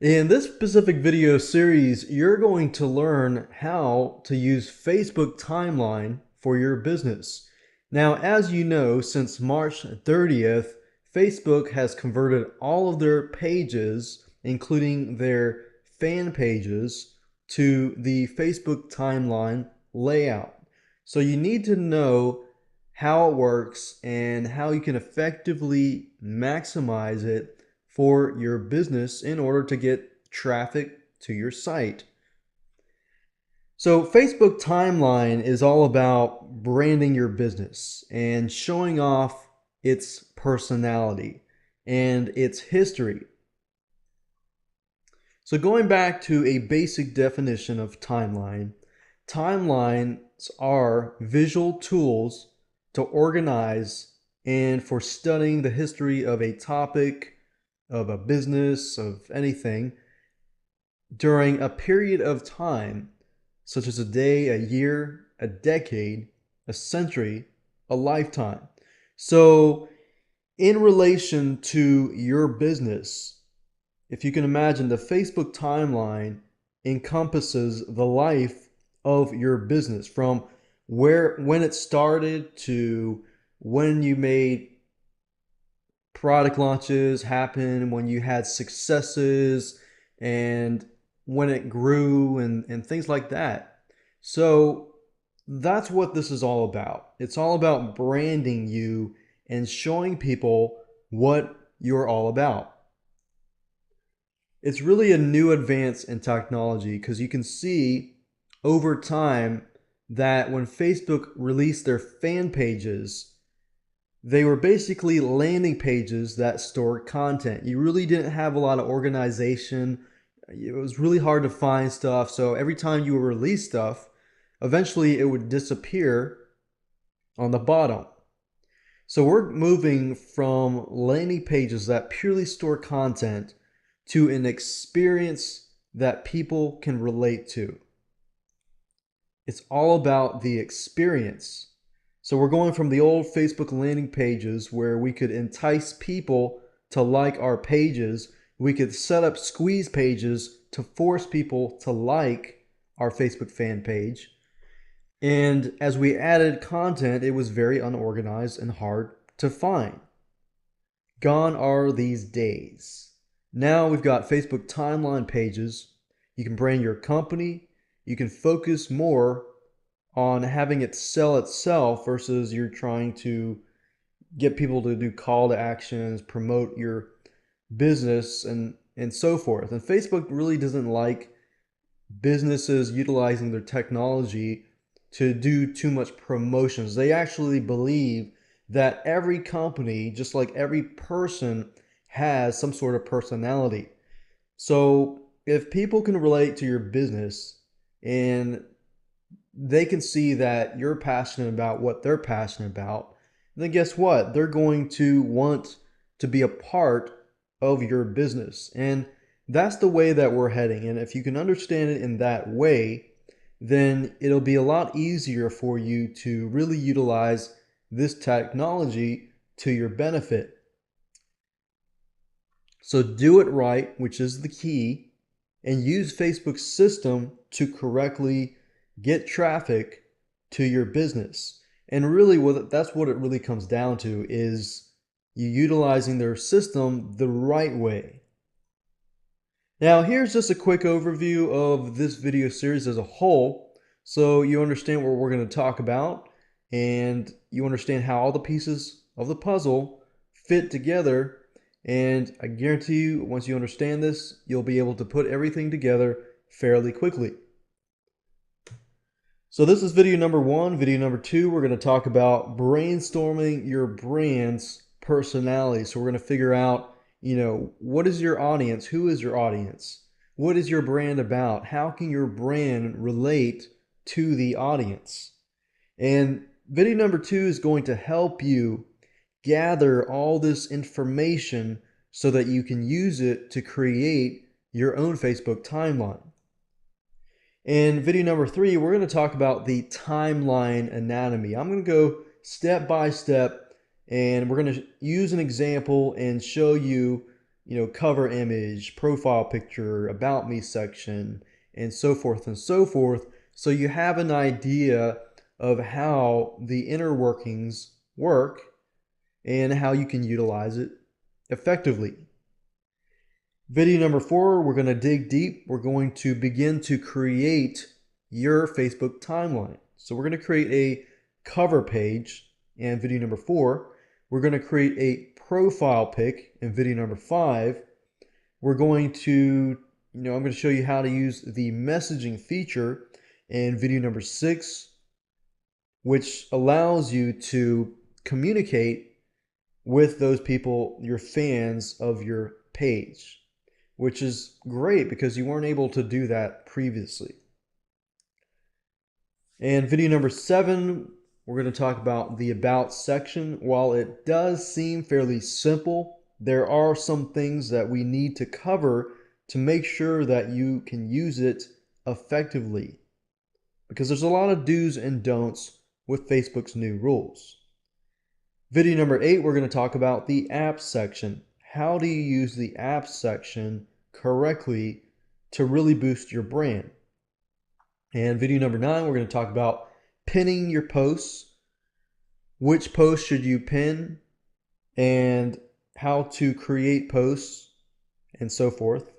In this specific video series, you're going to learn how to use Facebook Timeline for your business. Now, as you know, since March 30th, Facebook has converted all of their pages, including their fan pages, to the Facebook Timeline layout. So you need to know how it works and how you can effectively maximize it for your business in order to get traffic to your site. So, Facebook Timeline is all about branding your business and showing off its personality and its history. So, going back to a basic definition of timeline, timelines are visual tools to organize and for studying the history of a topic, of a business, of anything during a period of time, such as a day, a year, a decade, a century, a lifetime. So, in relation to your business, if you can imagine, the Facebook timeline encompasses the life of your business from when it started to when you made product launches happen, when you had successes, and when it grew and things like that. So that's what this is all about. It's all about branding you and showing people what you're all about. It's really a new advance in technology because you can see over time that when Facebook released their fan pages, they were basically landing pages that stored content. You really didn't have a lot of organization. It was really hard to find stuff. So every time you would release stuff, eventually it would disappear on the bottom. So we're moving from landing pages that purely store content to an experience that people can relate to. It's all about the experience. So we're going from the old Facebook landing pages where we could entice people to like our pages. We could set up squeeze pages to force people to like our Facebook fan page. And as we added content, it was very unorganized and hard to find. Gone are these days. Now we've got Facebook timeline pages. You can brand your company. You can focus more on having it sell itself versus you're trying to get people to do call to actions, promote your business, and so forth. And Facebook really doesn't like businesses utilizing their technology to do too much promotions. They actually believe that every company, just like every person, has some sort of personality. So if people can relate to your business and they can see that you're passionate about what they're passionate about, then guess what? They're going to want to be a part of your business. And that's the way that we're heading. And if you can understand it in that way, then it'll be a lot easier for you to really utilize this technology to your benefit. So do it right, which is the key, and use Facebook's system to correctly get traffic to your business. And really that's what it really comes down to is you utilizing their system the right way. Now, here's just a quick overview of this video series as a whole, so you understand what we're going to talk about and you understand how all the pieces of the puzzle fit together. And I guarantee you, once you understand this, you'll be able to put everything together fairly quickly. So this is video number one. Video number two, we're going to talk about brainstorming your brand's personality. So we're going to figure out, what is your audience? Who is your audience? What is your brand about? How can your brand relate to the audience? And video number two is going to help you gather all this information so that you can use it to create your own Facebook timeline. In video number three, we're going to talk about the timeline anatomy. I'm going to go step by step and we're going to use an example and show you cover image, profile picture, about me section, and so forth and so forth. So you have an idea of how the inner workings work and how you can utilize it effectively. Video number 4, we're going to dig deep. We're going to begin to create your Facebook timeline. So we're going to create a cover page in video number 4. We're going to create a profile pic in video number 5. We're going to, I'm going to show you how to use the messaging feature in video number 6, which allows you to communicate with those people, your fans of your page, which is great because you weren't able to do that previously. And video number 7, we're going to talk about the About section. While it does seem fairly simple, there are some things that we need to cover to make sure that you can use it effectively, because there's a lot of do's and don'ts with Facebook's new rules. Video number 8, we're going to talk about the Apps section. How do you use the Apps section correctly to really boost your brand? And video number 9, we're going to talk about pinning your posts. Which posts should you pin, and how to create posts, and so forth.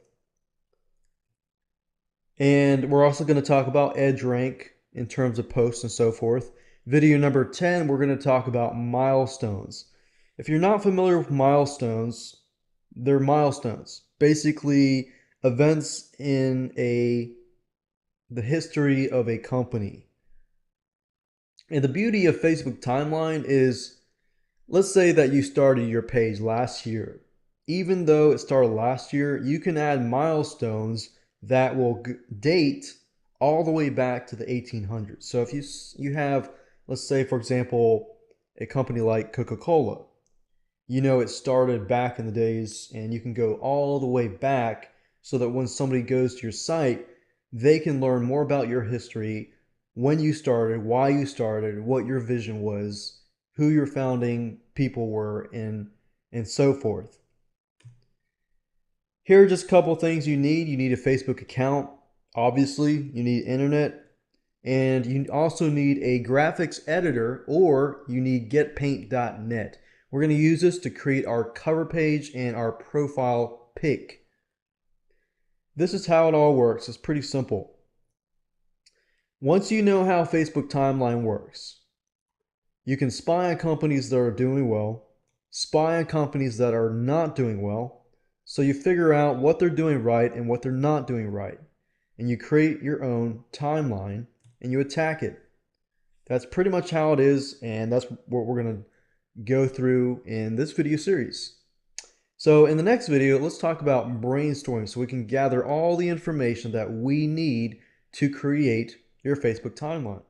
And we're also going to talk about EdgeRank in terms of posts and so forth. Video number 10, we're going to talk about milestones. If you're not familiar with milestones, they're milestones. Basically, events in the history of a company. And the beauty of Facebook Timeline is, let's say that you started your page last year. Even though it started last year, you can add milestones that will date all the way back to the 1800s. So if you have, let's say, for example, a company like Coca-Cola, it started back in the days, and you can go all the way back so that when somebody goes to your site, they can learn more about your history, when you started, why you started, what your vision was, who your founding people were, and so forth. Here are just a couple things you need. You need a Facebook account. Obviously, you need internet. And you also need a graphics editor, or you need getpaint.net. We're going to use this to create our cover page and our profile pic. This is how it all works. It's pretty simple. Once you know how Facebook Timeline works, you can spy on companies that are doing well, spy on companies that are not doing well, so you figure out what they're doing right and what they're not doing right. And you create your own timeline and you attack it. That's pretty much how it is, and that's what we're going to go through in this video series. So in the next video, let's talk about brainstorming so we can gather all the information that we need to create your Facebook timeline.